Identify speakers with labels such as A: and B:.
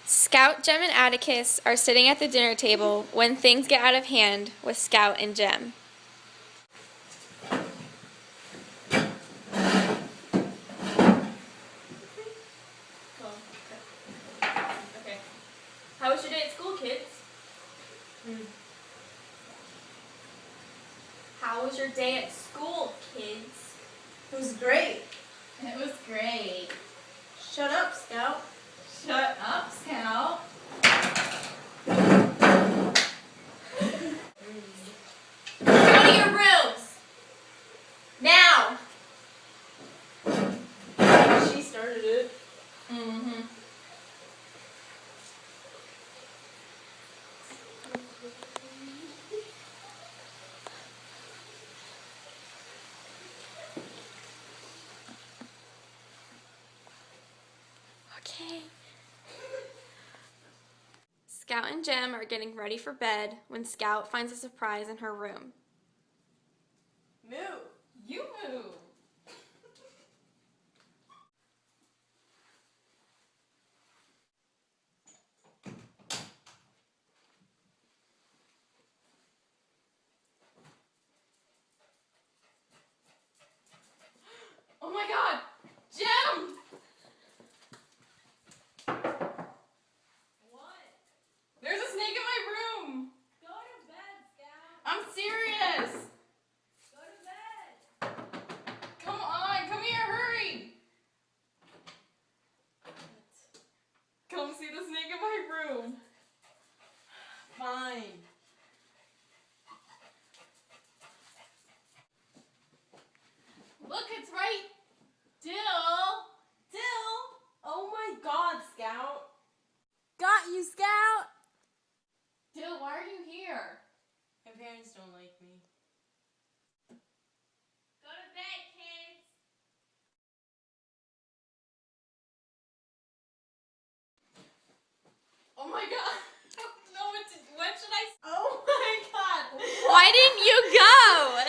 A: Scout, Jem, and Atticus are sitting at the dinner table when things get out of hand with Scout and Jem. Okay. How was your day at school, kids? How was your day at school, kids?
B: It was great.
C: It was great.
B: Shut up, Scout.
C: Shut up, Scout.
A: Go to your rooms! Now!
B: She started it.
C: Mm-hmm.
A: Okay. Scout and Jem are getting ready for bed when Scout finds a surprise in her room.
B: Moo.
C: You move. Oh my God, Jem!
B: What?
C: There's a snake in my room.
B: Go to bed, Scout.
C: I'm serious.
B: Go to bed.
C: Come on, come here, hurry. Come see the snake in my room.
B: Fine.
C: Look, it's right. Dill.
B: Dill? Oh my God, Scout. Got you, Scout.
C: Dill, why are you here?
B: My parents don't like me.
A: Go to bed, kids!
C: Oh my God. I don't know what should I
B: Oh my God.
A: Why didn't you go?